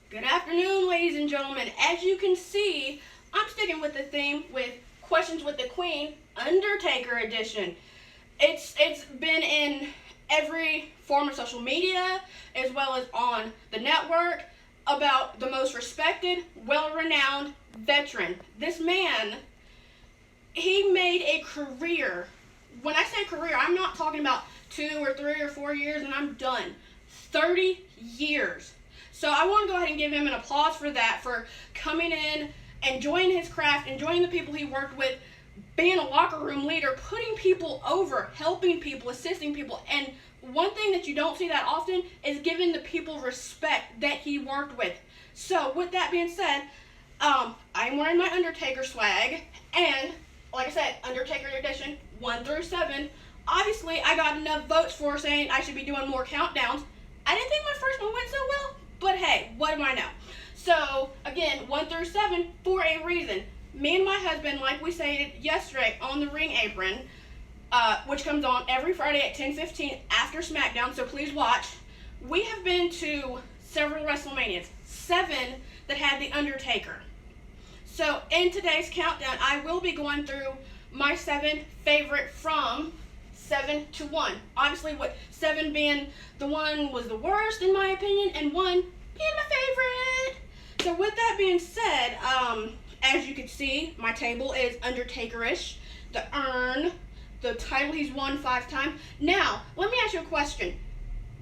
Good afternoon, ladies and gentlemen. As you can see, I'm sticking with the theme with Questions with the Queen, Undertaker edition. It's been in every form of social media, as well as on the network, about the most respected, well-renowned veteran. This man, he made a career. When I say career, I'm not talking about 2 or 3 or 4 years and I'm done. 30 years. So I want to go ahead and give him an applause for that, for coming in, enjoying his craft, enjoying the people he worked with, being a locker room leader, putting people over, helping people, assisting people. And one thing that you don't see that often is giving the people respect that he worked with. So with that being said, I'm wearing my Undertaker swag, and like I said, Undertaker edition 1 through 7. Obviously, I got enough votes for saying I should be doing more countdowns. I didn't think my first one went so well, but hey, what do I know? So, again, 1 through 7 for a reason. Me and my husband, like we stated yesterday on the Ring Apron, which comes on every Friday at 10:15 after SmackDown, so please watch. We have been to several WrestleManias, 7 that had The Undertaker. So, in today's countdown, I will be going through my 7 favorite from 7 to 1. Obviously, with 7 being the one was the worst in my opinion, and 1 being my favorite. So with that being said, as you can see, my table is Undertaker-ish. The urn, the title he's won 5 times. Now, let me ask you a question.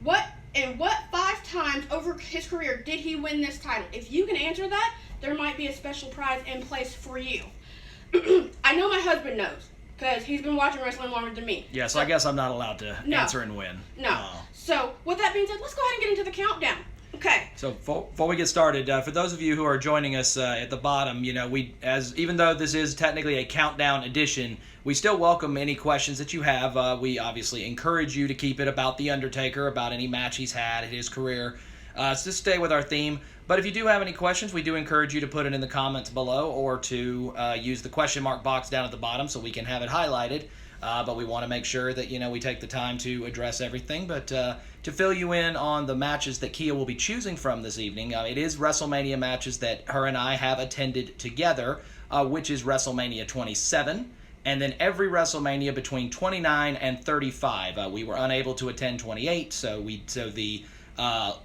What 5 times over his career did he win this title? If you can answer that, there might be a special prize in place for you. I know my husband knows, because he's been watching wrestling longer than me. Yeah, so I guess I'm not allowed to answer and win. No. So, with that being said, let's go ahead and get into the countdown. Okay. So before we get started, for those of you who are joining us at the bottom, even though this is technically a countdown edition, we still welcome any questions that you have. We obviously encourage you to keep it about The Undertaker, about any match he's had in his career. So just stay with our theme. But if you do have any questions, we do encourage you to put it in the comments below, or to use the question mark box down at the bottom so we can have it highlighted. But we want to make sure that we take the time to address everything. But to fill you in on the matches that Kia will be choosing from this evening, it is WrestleMania matches that her and I have attended together, which is WrestleMania 27. And then every WrestleMania between 29 and 35. We were unable to attend 28, so the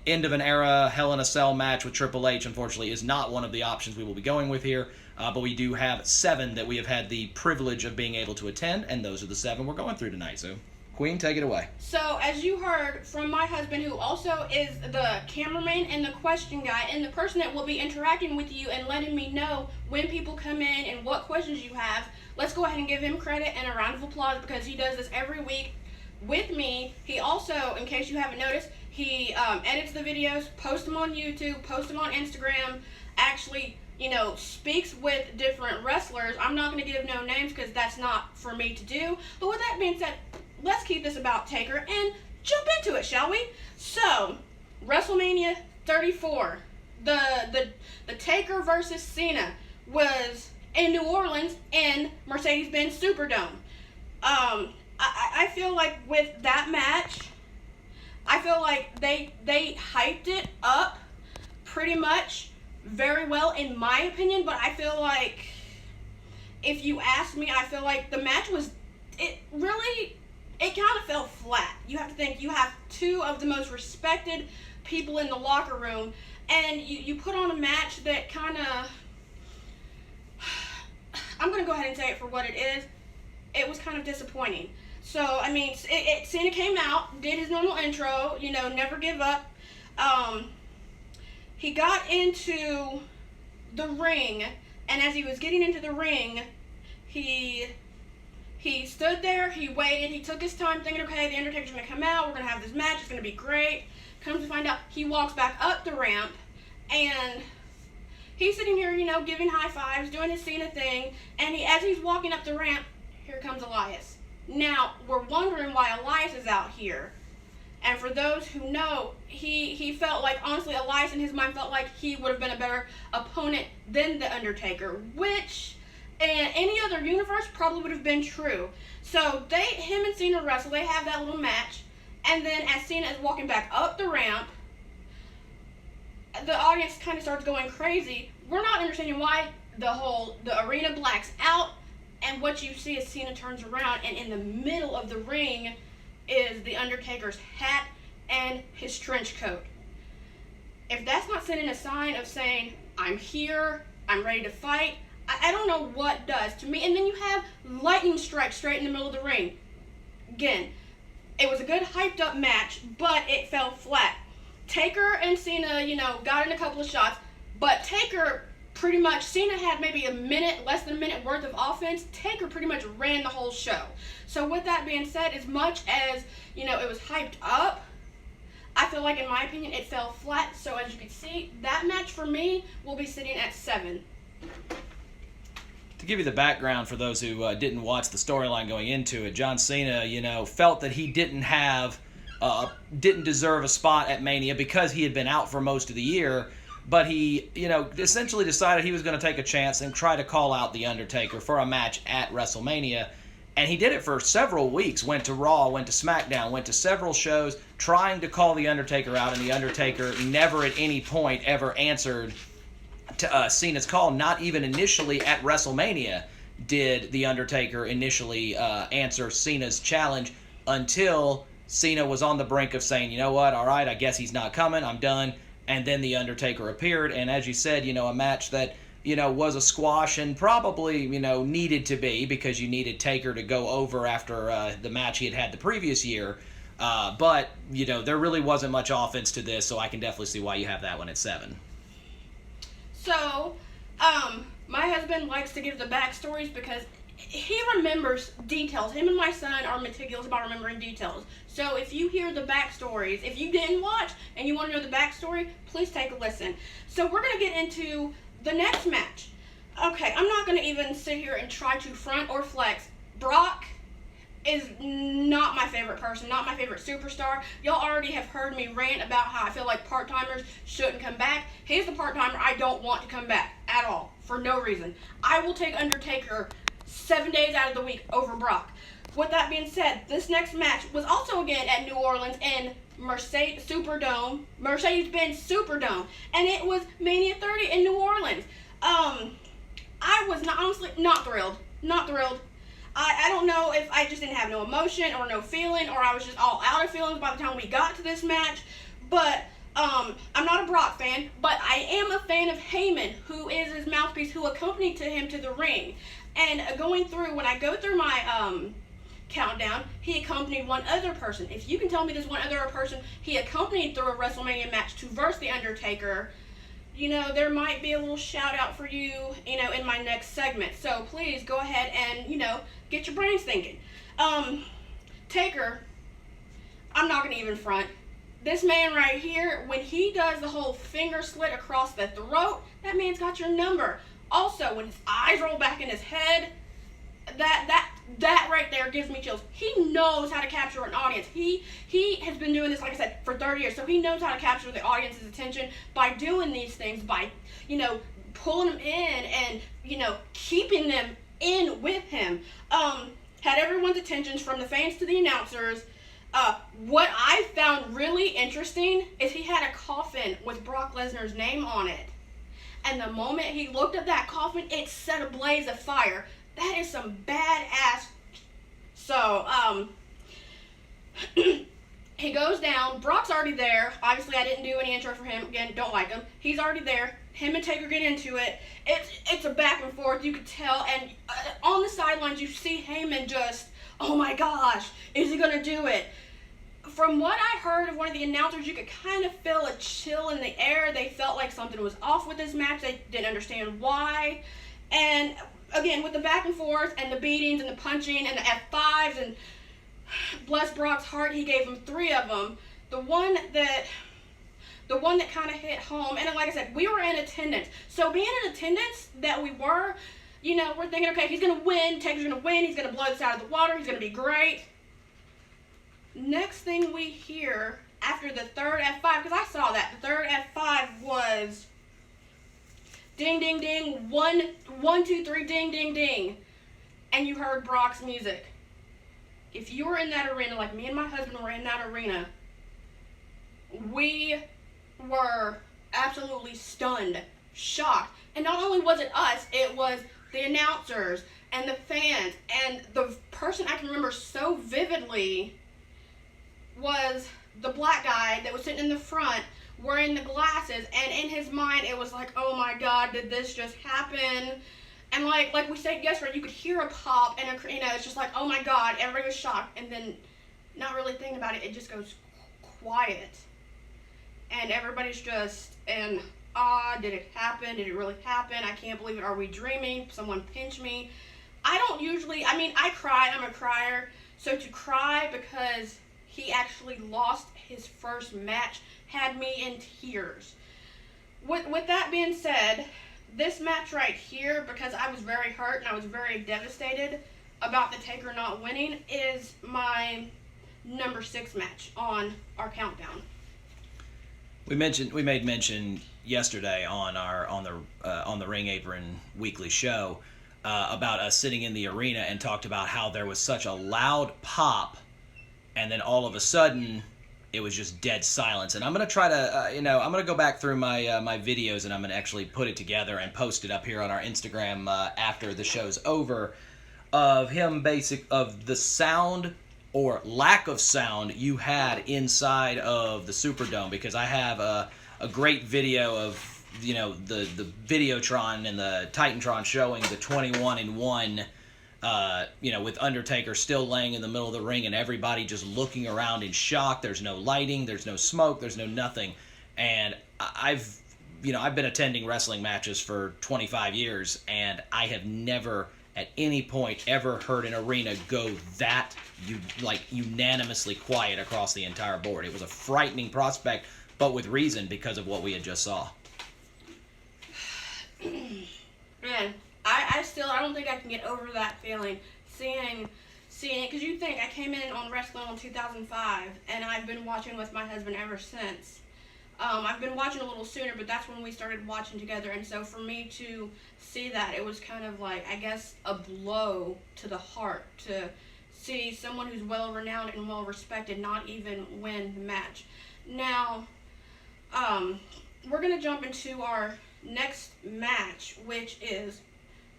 end of an era Hell in a Cell match with Triple H, unfortunately, is not one of the options we will be going with here. But we do have 7 that we have had the privilege of being able to attend, and those are the 7 we're going through tonight. So, Queen, take it away. So, as you heard from my husband, who also is the cameraman and the question guy, and the person that will be interacting with you and letting me know when people come in and what questions you have, let's go ahead and give him credit and a round of applause, because he does this every week with me. He also, in case you haven't noticed, he edits the videos, posts them on YouTube, posts them on Instagram, actually speaks with different wrestlers. I'm not going to give no names because that's not for me to do. But with that being said, let's keep this about Taker and jump into it, shall we? So, WrestleMania 34, the Taker versus Cena was in New Orleans in Mercedes-Benz Superdome. I feel like with that match, I feel like they hyped it up pretty much very well, in my opinion, but I feel like, if you ask me, I feel like the match it kind of fell flat. You have to think, you have 2 of the most respected people in the locker room, and you put on a match that kind of, I'm going to go ahead and say it for what it is, it was kind of disappointing. So, I mean, Cena came out, did his normal intro, never give up. He got into the ring, and as he was getting into the ring, he stood there, he waited, he took his time thinking, okay, the Undertaker's going to come out, we're going to have this match, it's going to be great. Comes to find out, he walks back up the ramp, and he's sitting here, giving high fives, doing his Cena thing, and as he's walking up the ramp, here comes Elias. Now, we're wondering why Elias is out here. And for those who know, he felt like, honestly, Elias in his mind felt like he would have been a better opponent than The Undertaker, which in any other universe probably would have been true. So him and Cena wrestle, they have that little match, and then as Cena is walking back up the ramp, the audience kind of starts going crazy. We're not understanding why the arena blacks out, and what you see is Cena turns around, and in the middle of the ring is the Undertaker's hat and his trench coat. If that's not sending a sign of saying, I'm here, I'm ready to fight, I don't know what does to me. And then you have lightning strikes straight in the middle of the ring. Again, it was a good hyped up match, but it fell flat. Taker and Cena, got in a couple of shots, but Taker pretty much, Cena had maybe less than a minute worth of offense. Taker pretty much ran the whole show. So with that being said, as much as, it was hyped up, I feel like, in my opinion, it fell flat. So as you can see, that match for me will be sitting at 7. To give you the background for those who didn't watch the storyline going into it, John Cena, felt that he didn't deserve a spot at Mania because he had been out for most of the year. But he, essentially decided he was going to take a chance and try to call out The Undertaker for a match at WrestleMania. And he did it for several weeks. Went to Raw, went to SmackDown, went to several shows trying to call The Undertaker out. And The Undertaker never at any point ever answered to Cena's call. Not even initially at WrestleMania did The Undertaker initially answer Cena's challenge, until Cena was on the brink of saying, you know what, all right, I guess he's not coming, I'm done. And then The Undertaker appeared, and as you said, a match that, was a squash and probably, needed to be, because you needed Taker to go over after the match he had the previous year. But, there really wasn't much offense to this, so I can definitely see why you have that one at 7. So, my husband likes to give the backstories because he remembers details. Him and my son are meticulous about remembering details. So if you hear the backstories, if you didn't watch and you want to know the backstory, please take a listen. So we're going to get into the next match. Okay, I'm not going to even sit here and try to front or flex. Brock is not my favorite person, not my favorite superstar. Y'all already have heard me rant about how I feel like part-timers shouldn't come back. He's the part-timer I don't want to come back at all, for no reason. I will take Undertaker 7 days out of the week over Brock. With that being said, this next match was also again at New Orleans in Mercedes-Benz Superdome, and it was Mania 30 in New Orleans. I was not thrilled. I don't know if I just didn't have no emotion or no feeling, or I was just all out of feelings by the time we got to this match. But I'm not a Brock fan, but I am a fan of Heyman, who is his mouthpiece, who accompanied him to the ring. And when I go through my countdown, he accompanied one other person. If you can tell me there's one other person he accompanied through a WrestleMania match to verse The Undertaker, there might be a little shout out for you, in my next segment. So please go ahead and, get your brains thinking. Taker, I'm not going to even front. This man right here, when he does the whole finger slit across the throat, that man's got your number. Also, when his eyes roll back in his head, that right there gives me chills. He knows how to capture an audience. He has been doing this, like I said, for 30 years, so he knows how to capture the audience's attention by doing these things, by, pulling them in and, keeping them in with him. Had everyone's attention from the fans to the announcers. What I found really interesting is he had a coffin with Brock Lesnar's name on it. And the moment he looked at that coffin, it set a blaze of fire. That is some badass. So, he goes down. Brock's already there. Obviously, I didn't do any intro for him. Again, don't like him. He's already there. Him and Taker get into it. It's a back and forth. You could tell. And on the sidelines, you see Heyman just, oh my gosh, is he going to do it? From what I heard of one of the announcers, you could kind of feel a chill in the air. They felt like something was off with this match. They didn't understand why. And again, with the back and forth and the beatings and the punching and the F5s, and bless Brock's heart, he gave him 3 of them. The one that kind of hit home, and like I said, we were in attendance. So being in attendance that we were, we're thinking, okay, he's going to win. Taker's going to win. He's going to blow this out of the water. He's going to be great. Next thing we hear after the third F5, because I saw that, the third F5 was ding, ding, ding, 1, 2, 3, ding, ding, ding. And you heard Brock's music. If you were in that arena, like me and my husband were in that arena, we were absolutely stunned, shocked. And not only was it us, it was the announcers and the fans. And the person I can remember so vividly was the black guy that was sitting in the front wearing the glasses. And in his mind, it was like, oh my God, did this just happen? And like we said yesterday, you could hear a pop and it's just like, oh my God, everybody was shocked. And then not really thinking about it, it just goes quiet. And everybody's just in awe. Did it happen? Did it really happen? I can't believe it. Are we dreaming? Someone pinch me. I don't usually, I cry. I'm a crier. So to cry because he actually lost his first match had me in tears. With that being said, this match right here, because I was very hurt and I was very devastated about the Taker not winning, is my number 6 match on our countdown. We made mention yesterday on the Ring Apron weekly show about us sitting in the arena and talked about how there was such a loud pop, and then all of a sudden it was just dead silence. And I'm gonna try to I'm gonna go back through my videos, and I'm gonna actually put it together and post it up here on our Instagram after the show's over, of the sound or lack of sound you had inside of the Superdome, because I have a great video of the Videotron and the Titantron showing the 21-1, with Undertaker still laying in the middle of the ring and everybody just looking around in shock. There's no lighting, there's no smoke, there's no nothing. And I've been attending wrestling matches for 25 years, and I have never at any point ever heard an arena go that unanimously quiet across the entire board. It was a frightening prospect, but with reason, because of what we had just saw. Man, I don't think I can get over that feeling, seeing it, because you think I came in on wrestling in 2005, and I've been watching with my husband ever since. I've been watching a little sooner, but that's when we started watching together, and so for me to see that, it was kind of like, I guess, a blow to the heart to see someone who's well-renowned and well-respected not even win the match. Now, we're going to jump into our next match, which is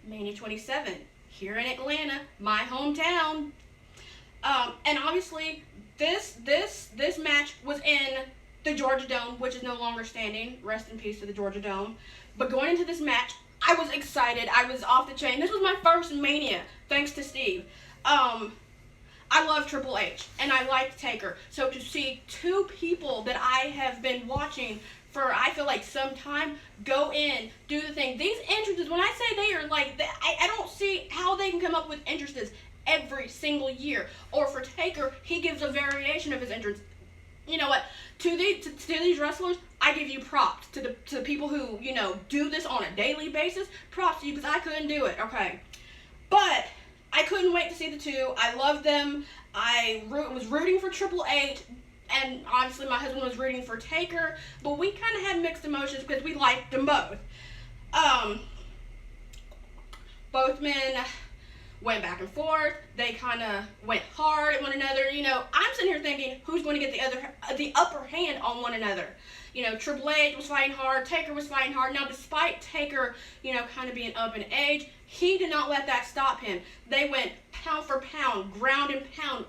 Mania 27, here in Atlanta, my hometown. And obviously, this match was in the Georgia Dome, which is no longer standing. Rest in peace to the Georgia Dome. But going into this match, I was excited. I was off the chain. This was my first Mania, thanks to Steve. I love Triple H, and I like Taker. So to see two people that I have been watching for, I feel like, some time, go in, do the thing. These entrances, when I say they are like, I don't see how they can come up with entrances every single year. Or for Taker, he gives a variation of his entrance. You know what? To these wrestlers, I give you props. To the people who, do this on a daily basis, props to you, because I couldn't do it, okay? But I couldn't wait to see the two. I loved them. I was rooting for Triple H, and obviously my husband was rooting for Taker, but we kind of had mixed emotions because we liked them both. Both men went back and forth. They kind of went hard at one another. I'm sitting here thinking, who's going to get the upper hand on one another? Triple H was fighting hard. Taker was fighting hard. Now, despite Taker, kind of being up in age, he did not let that stop him. They went pound for pound, ground and pound,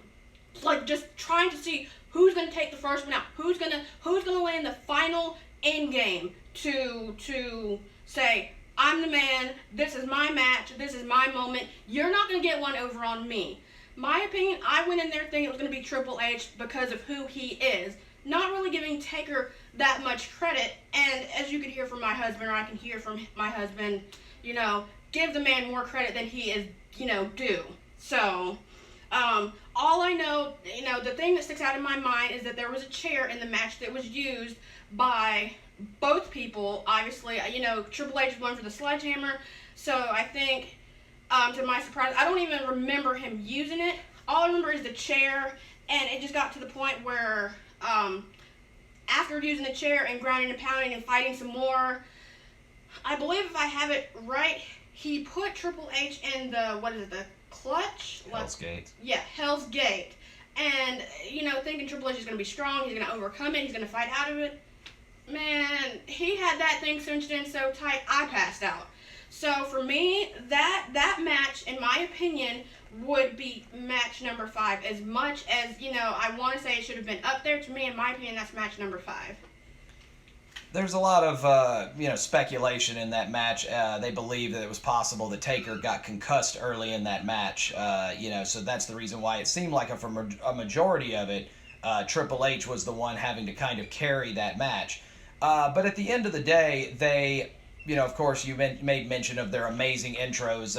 like just trying to see who's going to take the first one out. Who's going to land the final end game to say, I'm the man, this is my match, this is my moment, you're not going to get one over on me. My opinion, I went in there thinking it was going to be Triple H because of who he is, not really giving Taker that much credit, and as you can hear from my husband, or I can hear from my husband, give the man more credit than he is, due. So, all I know, the thing that sticks out in my mind is that there was a chair in the match that was used by both people. Obviously, Triple H is one for the sledgehammer, so I think, to my surprise, I don't even remember him using it. All I remember is the chair, and it just got to the point where, after using the chair and grounding and pounding and fighting some more, I believe if I have it right, he put Triple H in the clutch? Hell's Gate. Yeah, Hell's Gate. And, thinking Triple H is going to be strong, he's going to overcome it, he's going to fight out of it. Man, he had that thing cinched in so tight, I passed out. So for me, that match, in my opinion, would be match number 5. As much as, I want to say it should have been up there, to me, in my opinion, that's match number 5. There's a lot of speculation in that match. They believe that it was possible that Taker got concussed early in that match. So that's the reason why it seemed like for a majority of it, Triple H was the one having to kind of carry that match. But at the end of the day, they, of course, you made mention of their amazing intros.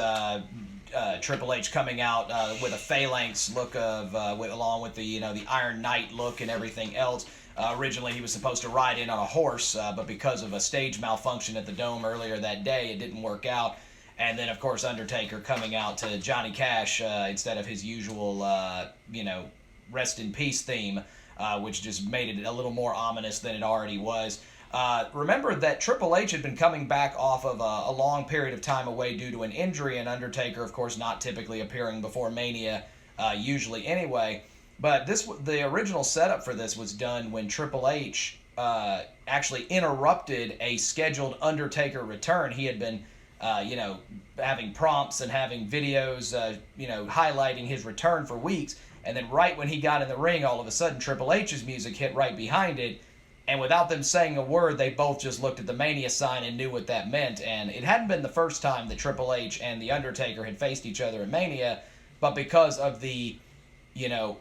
Triple H coming out with a phalanx look along with the the Iron Knight look and everything else. Originally, he was supposed to ride in on a horse, but because of a stage malfunction at the Dome earlier that day, it didn't work out. And then, of course, Undertaker coming out to Johnny Cash instead of his usual, rest in peace theme, which just made it a little more ominous than it already was. Remember that Triple H had been coming back off of a long period of time away due to an injury, and Undertaker, of course, not typically appearing before Mania, usually anyway. But the original setup for this was done when Triple H actually interrupted a scheduled Undertaker return. He had been, having prompts and having videos, highlighting his return for weeks. And then right when he got in the ring, all of a sudden Triple H's music hit right behind it. And without them saying a word, they both just looked at the Mania sign and knew what that meant. And it hadn't been the first time that Triple H and The Undertaker had faced each other in Mania, but because of the,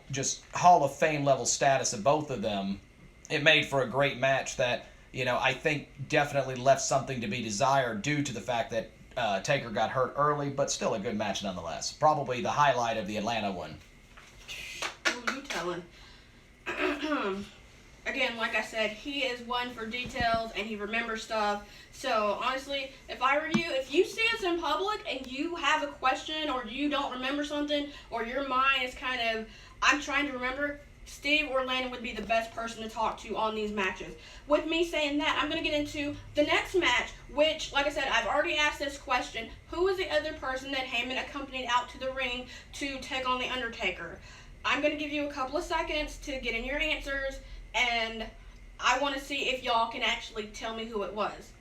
just Hall of Fame level status of both of them, it made for a great match that, I think definitely left something to be desired due to the fact that Taker got hurt early, but still a good match nonetheless. Probably the highlight of the Atlanta one. Who you telling? Again, like I said, he is one for details and he remembers stuff. So honestly, if I were you, if you see us in public and you have a question or you don't remember something or your mind is kind of, I'm trying to remember, Steve or Landon would be the best person to talk to on these matches. With me saying that, I'm going to get into the next match, which, like I said, I've already asked this question. Who was the other person that Heyman accompanied out to the ring to take on The Undertaker? I'm going to give you a couple of seconds to get in your answers, and I want to see if y'all can actually tell me who it was.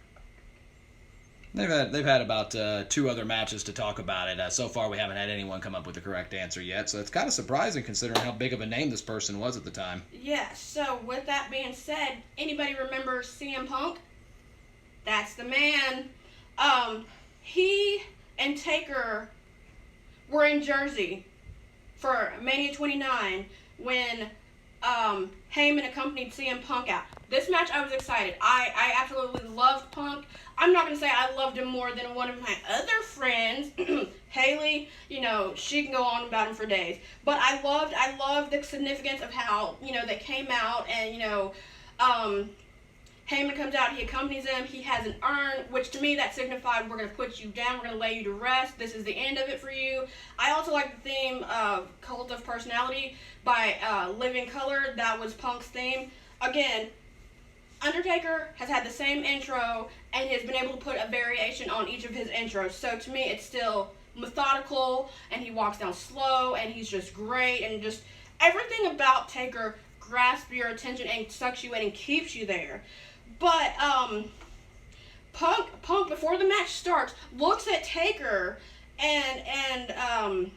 They've had about 2 other matches to talk about it. So far, we haven't had anyone come up with the correct answer yet, so it's kind of surprising considering how big of a name this person was at the time. Yeah, so with that being said, anybody remember CM Punk? That's the man. He and Taker were in Jersey for Mania 29 when Heyman accompanied CM Punk out. This match, I was excited. I absolutely loved Punk. I'm not going to say I loved him more than one of my other friends, Haley. She can go on about him for days. But I loved the significance of how, they came out and, Heyman comes out, he accompanies him, he has an urn, which to me that signified we're going to put you down, we're going to lay you to rest, this is the end of it for you. I also like the theme of Cult of Personality by Living Color. That was Punk's theme. Again, Undertaker has had the same intro and has been able to put a variation on each of his intros. So to me, it's still methodical, and he walks down slow, and he's just great, and just everything about Taker grasps your attention and sucks you in and keeps you there. But Punk before the match starts looks at Taker and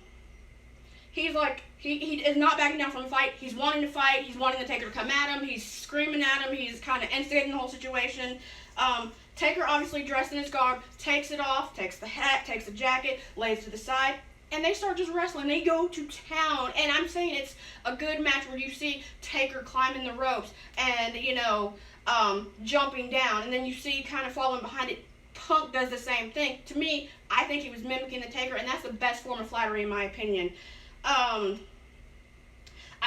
he's like he is not backing down from the fight. He's wanting to fight. He's wanting the Taker to come at him. He's screaming at him. He's kind of instigating the whole situation. Taker, obviously dressed in his garb, takes it off, takes the hat, takes the jacket, lays to the side, and they start just wrestling. They go to town, and I'm saying it's a good match where you see Taker climbing the ropes and jumping down, and then you see kind of following behind it. Punk does the same thing. To me, I think he was mimicking the Taker, and that's the best form of flattery in my opinion. I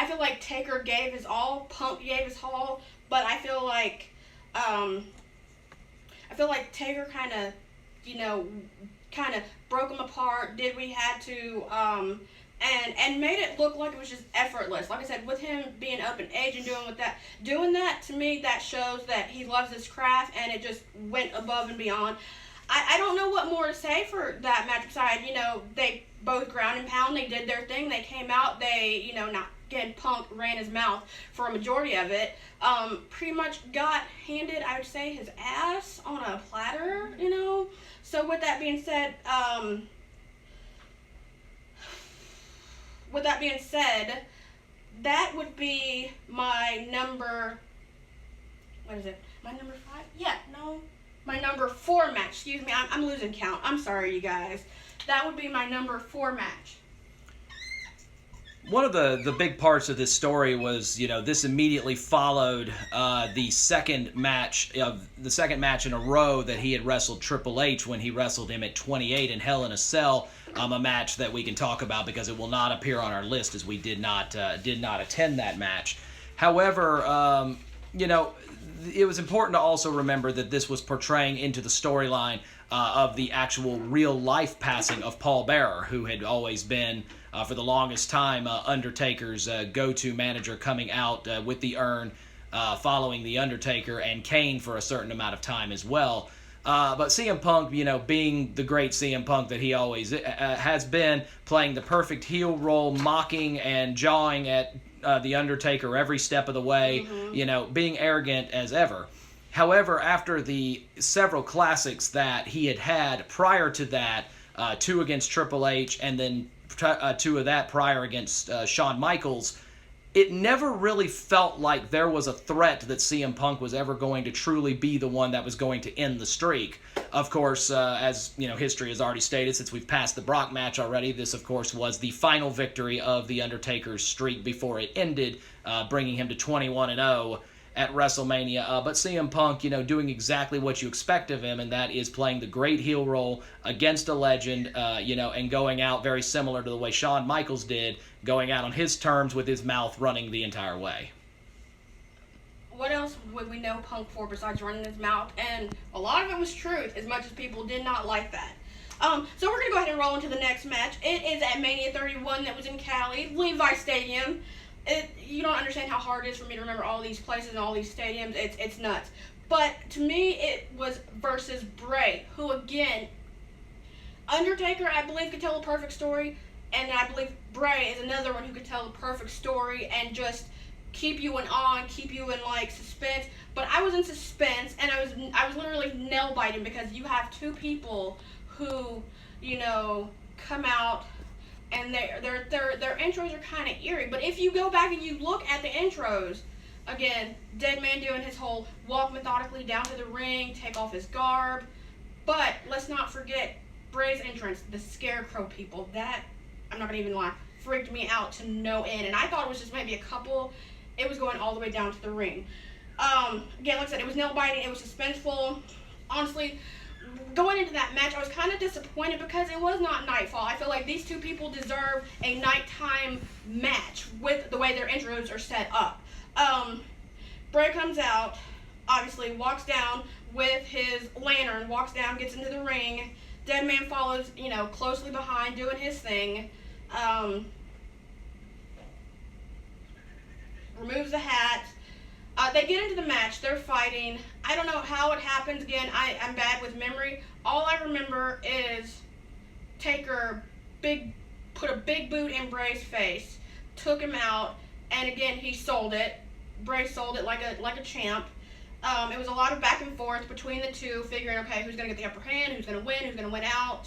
feel like Taker gave his all, Punk gave his all, but I feel like Taker kind of broke him apart, did what he had to, and made it look like it was just effortless. Like I said, with him being up in age and doing that to me, that shows that he loves his craft, and it just went above and beyond. I don't know what more to say for that match besides, they both ground and pound, they did their thing, they came out, they, again, Punk ran his mouth for a majority of it. Pretty much got handed, I would say, his ass on a platter, you know. So with that being said, that would be my number. What is it? My number 5? Yeah, no. My number 4 match. Excuse me, I'm losing count. I'm sorry, you guys. That would be my number 4 match. One of the big parts of this story was, this immediately followed the second match in a row that he had wrestled Triple H when he wrestled him at 28 in Hell in a Cell, a match that we can talk about because it will not appear on our list as we did not attend that match. However, it was important to also remember that this was portraying into the storyline of the actual real-life passing of Paul Bearer, who had always been, for the longest time, Undertaker's go-to manager, coming out with the urn following The Undertaker, and Kane for a certain amount of time as well. But CM Punk, being the great CM Punk that he always has been, playing the perfect heel role, mocking and jawing at The Undertaker every step of the way, being arrogant as ever. However, after the several classics that he had prior to that, 2 against Triple H and then 2 of that prior against Shawn Michaels, it never really felt like there was a threat that CM Punk was ever going to truly be the one that was going to end the streak. Of course, as history has already stated, since we've passed the Brock match already, this of course was the final victory of The Undertaker's streak before it ended, bringing him to 21-0 at WrestleMania. But CM Punk, doing exactly what you expect of him, and that is playing the great heel role against a legend, and going out very similar to the way Shawn Michaels did, going out on his terms with his mouth running the entire way. What else would we know Punk for besides running his mouth? And a lot of it was truth, as much as people did not like that. So we're going to go ahead and roll into the next match. It is at Mania 31 that was in Cali, Levi Stadium. You don't understand how hard it is for me to remember all these places and all these stadiums. It's nuts. But to me, it was versus Bray, who again, Undertaker, I believe, could tell a perfect story, and I believe Bray is another one who could tell a perfect story and just keep you in awe and keep you in suspense. But I was in suspense, and I was literally nail biting, because you have 2 people who come out. And their intros are kind of eerie. But if you go back and you look at the intros, again, Dead Man doing his whole walk methodically down to the ring, take off his garb. But let's not forget Bray's entrance, the Scarecrow people. That, I'm not going to even lie, freaked me out to no end. And I thought it was just maybe a couple. It was going all the way down to the ring. Again, like I said, it was nail-biting. It was suspenseful. Honestly, going into that match, I was kind of disappointed because it was not Nightfall. I feel like these 2 people deserve a nighttime match with the way their intros are set up. Bray comes out, obviously walks down with his lantern, walks down, gets into the ring. Dead Man follows, closely behind, doing his thing. Removes the hat. They get into the match. They're fighting. I don't know how it happens. Again, I'm bad with memory. All I remember is Taker put a big boot in Bray's face, took him out, and again, he sold it. Bray sold it like a champ. It was a lot of back and forth between the 2, figuring, okay, who's going to get the upper hand, who's going to win out.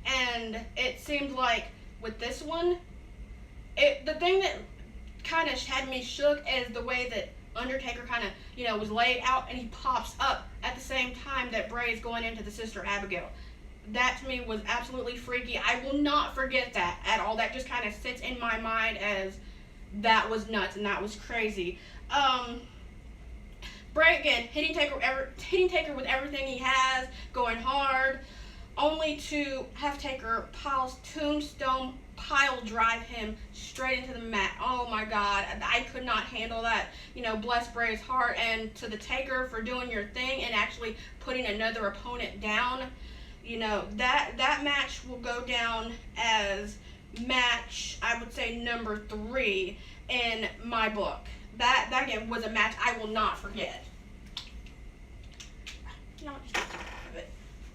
And it seemed like with this one, the thing that kind of had me shook is the way that Undertaker kind of, was laid out, and he pops up at the same time that Bray is going into the Sister Abigail. That to me was absolutely freaky. I will not forget that at all. That just kind of sits in my mind as that was nuts and that was crazy. Bray again hitting Taker with everything he has, going hard, only to have Taker tombstone pile drive him straight into the mat. Oh my God, I could not handle that. Bless Bray's heart, and to the Taker for doing your thing and actually putting another opponent down. That match will go down as match, I would say, number 3 in my book. That again was a match I will not forget.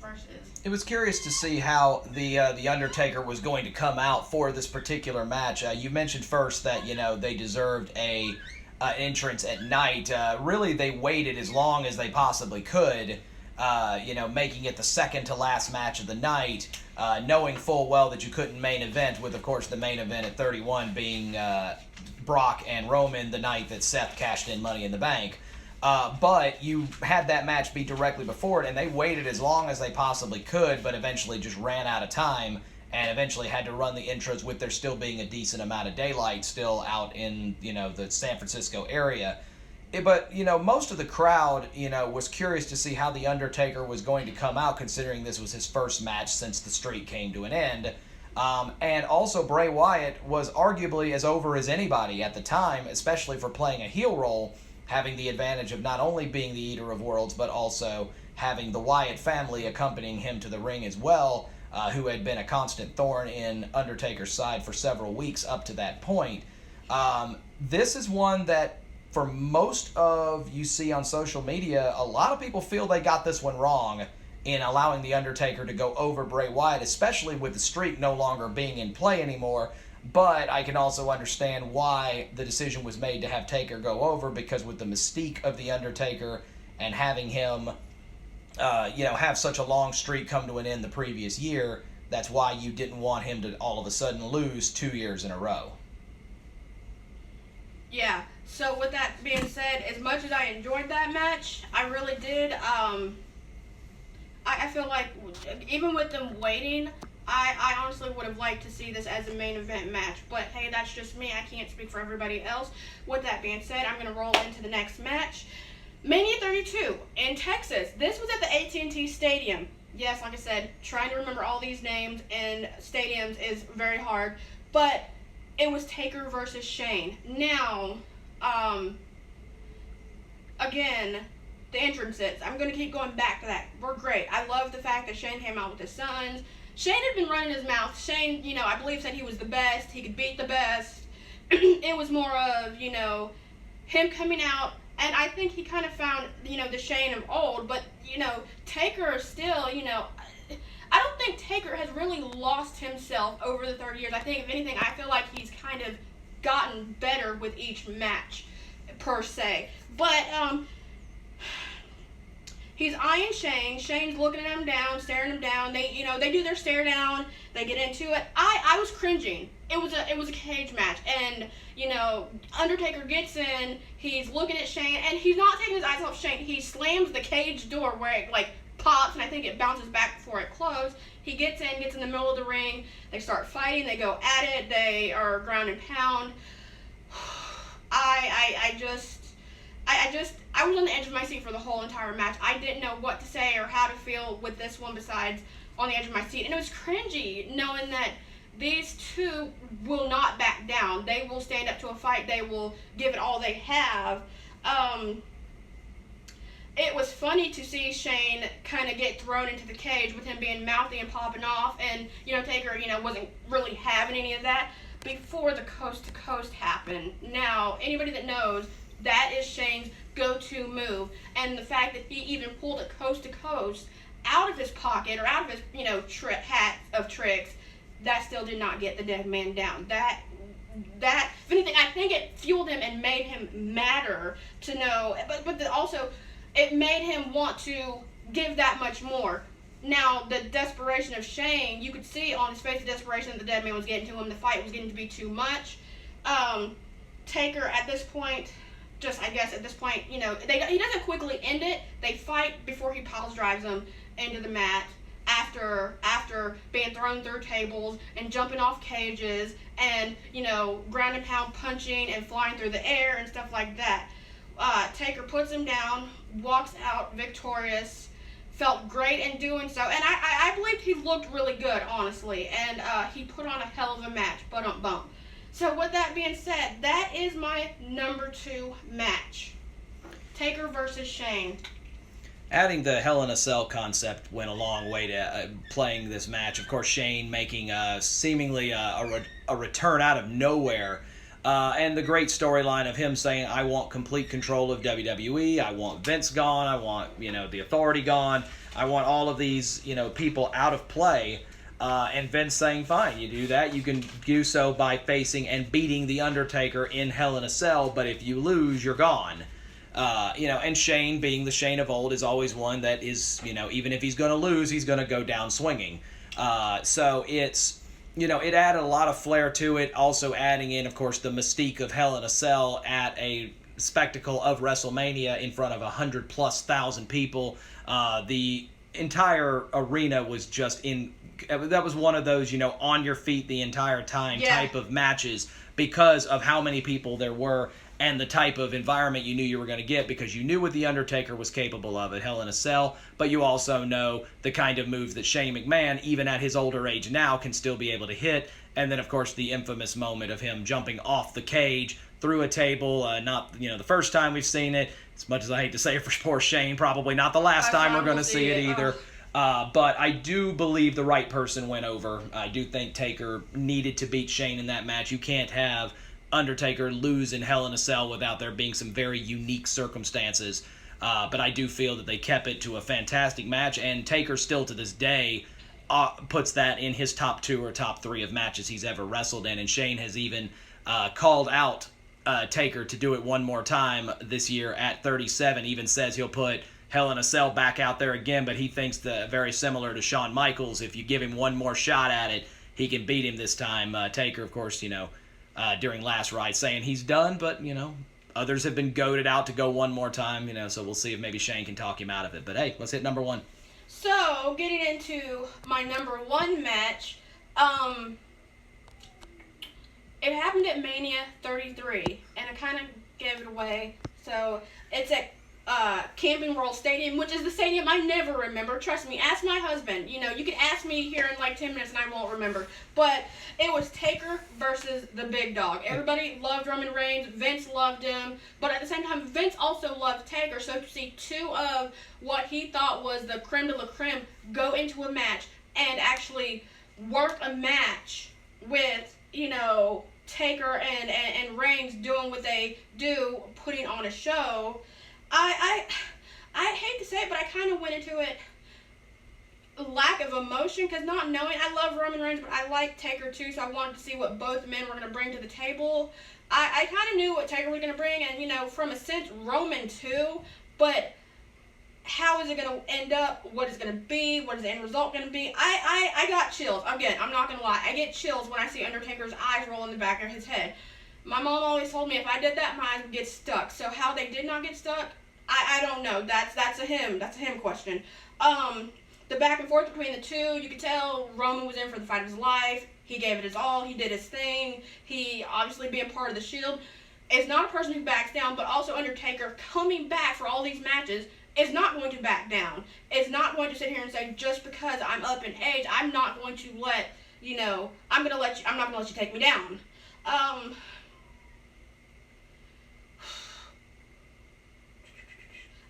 Versus It was curious to see how the Undertaker was going to come out for this particular match. You mentioned first that they deserved a entrance at night. Really, they waited as long as they possibly could. Making it the second to last match of the night, knowing full well that you couldn't main event, with of course the main event at 31 being Brock and Roman the night that Seth cashed in Money in the Bank. But you had that match be directly before it, and they waited as long as they possibly could, but eventually just ran out of time, and eventually had to run the intros with there still being a decent amount of daylight still out in, the San Francisco area. But, most of the crowd, was curious to see how The Undertaker was going to come out, considering this was his first match since the streak came to an end. And also Bray Wyatt was arguably as over as anybody at the time, especially for playing a heel role, having the advantage of not only being the Eater of Worlds, but also having the Wyatt family accompanying him to the ring as well, who had been a constant thorn in Undertaker's side for several weeks up to that point. This is one that, for most of you see on social media, a lot of people feel they got this one wrong in allowing The Undertaker to go over Bray Wyatt, especially with the streak no longer being in play anymore. But I can also understand why the decision was made to have Taker go over, because with the mystique of The Undertaker and having him, have such a long streak come to an end the previous year, that's why you didn't want him to all of a sudden lose 2 years in a row. Yeah, so with that being said, as much as I enjoyed that match, I really did, I feel like even with them waiting, I honestly would have liked to see this as a main event match. But hey, that's just me. I can't speak for everybody else. With that being said, I'm going to roll into the next match. Mania 32 in Texas. This was at the AT&T Stadium. Yes, like I said, trying to remember all these names and stadiums is very hard. But it was Taker versus Shane. Now, again, the entrances. I'm going to keep going back to that. We're great. I love the fact that Shane came out with his sons. Shane had been running his mouth. Shane, I believe said he was the best. He could beat the best. It was more of, him coming out. And I think he kind of found, the Shane of old. But, Taker still, I don't think Taker has really lost himself over the 30 years. I think, if anything, I feel like he's kind of gotten better with each match, per se. But, he's eyeing Shane. Shane's looking at him down, staring him down. They do their stare down. They get into it. I was cringing. It was a cage match, and Undertaker gets in. He's looking at Shane, and he's not taking his eyes off Shane. He slams the cage door where it pops, and I think it bounces back before it closed. He gets in the middle of the ring. They start fighting. They go at it. They are ground and pound. I was on the edge of my seat for the whole entire match. I didn't know what to say or how to feel with this one besides on the edge of my seat. And it was cringy knowing that these two will not back down. They will stand up to a fight. They will give it all they have. It was funny to see Shane kind of get thrown into the cage with him being mouthy and popping off. And, Taker, wasn't really having any of that before the coast to coast happened. Now, anybody that knows, that is Shane's go-to move, and the fact that he even pulled a coast to coast out of his pocket or out of his hat of tricks, that still did not get the dead man down. That if anything, I think it fueled him and made him madder to know, but also it made him want to give that much more. Now, the desperation of Shane, you could see on his face the desperation that the dead man was getting to him. The fight was getting to be too much. Taker at this point, he doesn't quickly end it. They fight before he pile drives them into the mat after being thrown through tables and jumping off cages and, ground and pound punching and flying through the air and stuff like that. Taker puts him down, walks out victorious, felt great in doing so, and I believe he looked really good, honestly, and he put on a hell of a match, bump. So with that being said, that is my number 2 match. Taker versus Shane. Adding the Hell in a Cell concept went a long way to playing this match. Of course, Shane making seemingly a return out of nowhere And the great storyline of him saying, I want complete control of WWE, I want Vince gone, I want, the authority gone, I want all of these, people out of play. And Vince saying, fine, you do that. You can do so by facing and beating The Undertaker in Hell in a Cell, but if you lose, you're gone. And Shane, being the Shane of old, is always one that is, even if he's going to lose, he's going to go down swinging. So it's, it added a lot of flair to it, also adding in, of course, the mystique of Hell in a Cell at a spectacle of WrestleMania in front of 100,000+ people. The entire arena was just that was one of those, on your feet the entire time type of matches because of how many people there were and the type of environment you knew you were going to get, because you knew what The Undertaker was capable of at Hell in a Cell, but you also know the kind of moves that Shane McMahon, even at his older age now, can still be able to hit. And then, of course, the infamous moment of him jumping off the cage through a table. Not, the first time we've seen it. As much as I hate to say it for poor Shane, probably not the last time we're going to see it either. But I do believe the right person went over. I do think Taker needed to beat Shane in that match. You can't have Undertaker lose in Hell in a Cell without there being some very unique circumstances. But I do feel that they kept it to a fantastic match, and Taker still to this day puts that in his top 2 or top 3 of matches he's ever wrestled in. And Shane has even called out Taker to do it one more time this year at 37. Even says he'll put Hell in a Cell back out there again, but he thinks that very similar to Shawn Michaels, if you give him one more shot at it, he can beat him this time. Taker, of course, during last ride saying he's done, but, others have been goaded out to go one more time, so we'll see if maybe Shane can talk him out of it. But hey, let's hit number 1. So, getting into my number 1 match, it happened at Mania 33, and I kind of gave it away. So, it's at Camping World Stadium, which is the stadium I never remember. Trust me, ask my husband. You can ask me here in like 10 minutes and I won't remember. But it was Taker versus the Big Dog. Everybody loved Roman Reigns. Vince loved him. But at the same time, Vince also loved Taker. So to see 2 of what he thought was the creme de la creme go into a match and actually work a match with, Taker and Reigns doing what they do, putting on a show, I hate to say it, but I kind of went into it lack of emotion, because not knowing, I love Roman Reigns, but I like Taker too, so I wanted to see what both men were going to bring to the table. I kind of knew what Taker was going to bring, and, from a sense, Roman too, but how is it going to end up? What is it going to be? What is the end result going to be? I got chills. Again, I'm not going to lie. I get chills when I see Undertaker's eyes roll in the back of his head. My mom always told me if I did that, my eyes would get stuck. So how they did not get stuck, I don't know. That's a him. That's a him question. The back and forth between the two, you could tell Roman was in for the fight of his life. He gave it his all. He did his thing. He, obviously being part of the Shield, is not a person who backs down, but also Undertaker coming back for all these matches is not going to back down. Is not going to sit here and say, just because I'm up in age, I'm not going to let, I'm not going to let you take me down.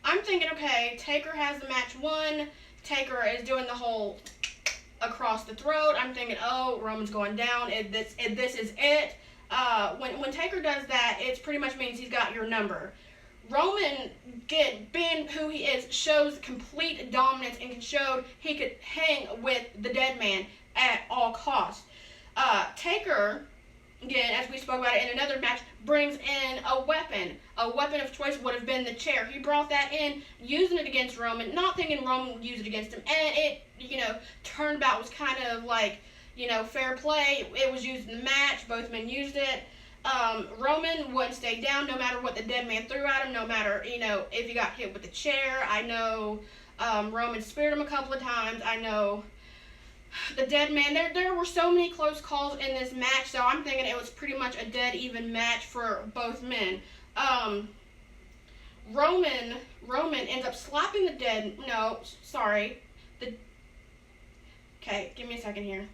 I'm thinking, okay, Taker has the match won. Taker is doing the whole across the throat. I'm thinking, oh, Roman's going down. This is it. When Taker does that, it pretty much means he's got your number. Roman, being who he is, shows complete dominance and showed he could hang with the dead man at all costs. Taker, again, as we spoke about it in another match, brings in a weapon. A weapon of choice would have been the chair. He brought that in, using it against Roman, not thinking Roman would use it against him. And it, turnabout was kind of like, fair play. It was used in the match. Both men used it. Roman wouldn't stay down no matter what the dead man threw at him, no matter, if he got hit with the chair. I know Roman speared him a couple of times. I know the dead man. There were so many close calls in this match, so I'm thinking it was pretty much a dead even match for both men. Roman ends up slapping the dead. No, sorry. Okay, give me a second here.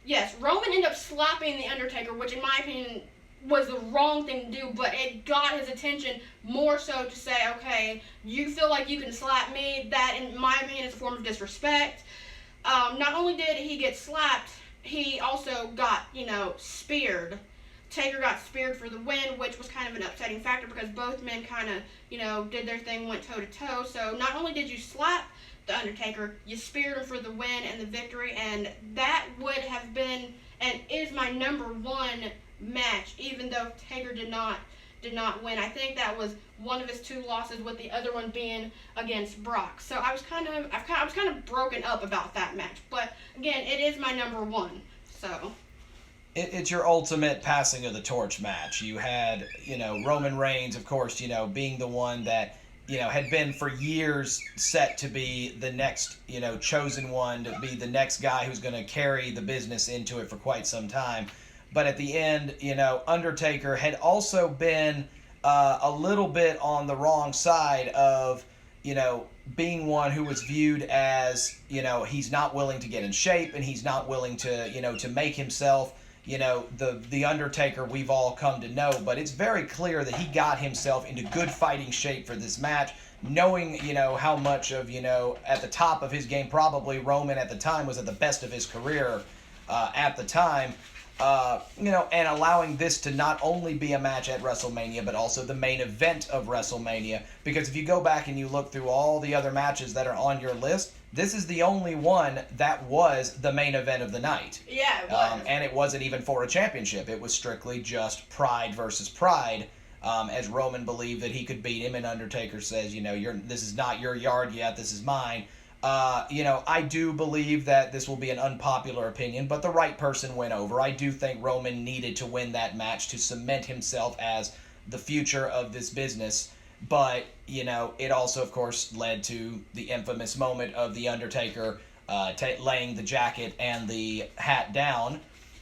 Yes, Roman ended up slapping The Undertaker, which in my opinion was the wrong thing to do, but it got his attention more so to say, okay, you feel like you can slap me. That, in my opinion, is a form of disrespect. Not only did he get slapped, he also got, speared. Taker got speared for the win, which was kind of an upsetting factor because both men kind of, did their thing, went toe to toe. So not only did you slap the Undertaker, you speared him for the win and the victory, and that would have been and is my number one match, even though Taker did not win. I think that was one of his 2 losses, with the other one being against Brock. So I was kind of broken up about that match. But again, it is my number one. So it's your ultimate passing of the torch match. You had, Roman Reigns, of course, being the one that, had been for years set to be the next, chosen one, to be the next guy who's going to carry the business into it for quite some time. But at the end, Undertaker had also been a little bit on the wrong side of, being one who was viewed as, he's not willing to get in shape, and he's not willing to, to make himself, the Undertaker we've all come to know. But it's very clear that he got himself into good fighting shape for this match, knowing, how much of, at the top of his game, probably Roman at the time was at the best of his career at the time. And allowing this to not only be a match at WrestleMania, but also the main event of WrestleMania. Because if you go back and you look through all the other matches that are on your list, this is the only one that was the main event of the night. Yeah, it was. And it wasn't even for a championship. It was strictly just Pride versus Pride, as Roman believed that he could beat him, and Undertaker says, this is not your yard yet, this is mine. I do believe that this will be an unpopular opinion, but the right person went over. I do think Roman needed to win that match to cement himself as the future of this business. But, it also, of course, led to the infamous moment of The Undertaker laying the jacket and the hat down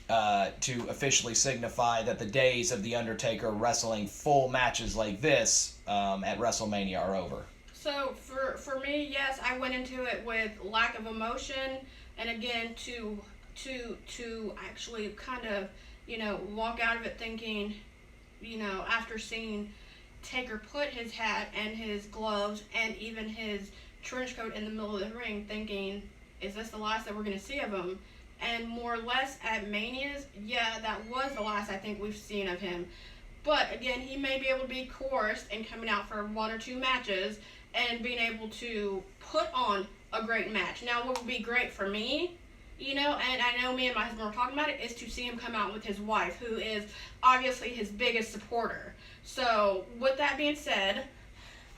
to officially signify that the days of The Undertaker wrestling full matches like this at WrestleMania are over. So for me, yes, I went into it with lack of emotion, and again to actually kind of walk out of it thinking, after seeing Taker put his hat and his gloves and even his trench coat in the middle of the ring, thinking, is this the last that we're going to see of him? And more or less at Manias, yeah, that was the last I think we've seen of him. But again, he may be able to be coerced and coming out for 1 or 2 matches and being able to put on a great match. Now, what would be great for me, and I know me and my husband were talking about it, is to see him come out with his wife, who is obviously his biggest supporter. So, with that being said,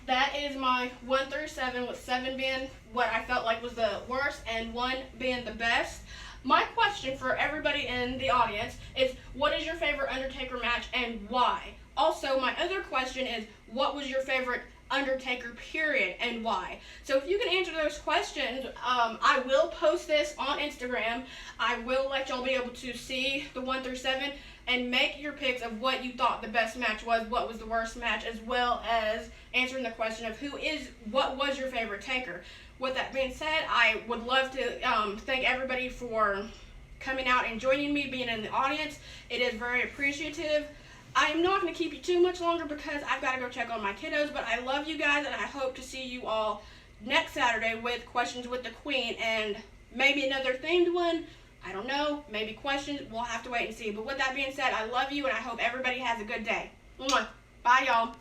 that is my 1 through 7, with 7 being what I felt like was the worst and 1 being the best. My question for everybody in the audience is, what is your favorite Undertaker match and why? Also, my other question is, what was your favorite Undertaker period and why? So if you can answer those questions, I will post this on Instagram. I will let y'all be able to see the 1 through 7 and make your picks of what you thought the best match was, what was the worst match, as well as answering the question of what was your favorite Taker. With that being said, I would love to thank everybody for coming out and joining me, being in the audience. It is very appreciative. I'm not going to keep you too much longer because I've got to go check on my kiddos, but I love you guys, and I hope to see you all next Saturday with Questions with the Queen, and maybe another themed one. I don't know. Maybe questions. We'll have to wait and see. But with that being said, I love you, and I hope everybody has a good day. Mwah. Bye, y'all.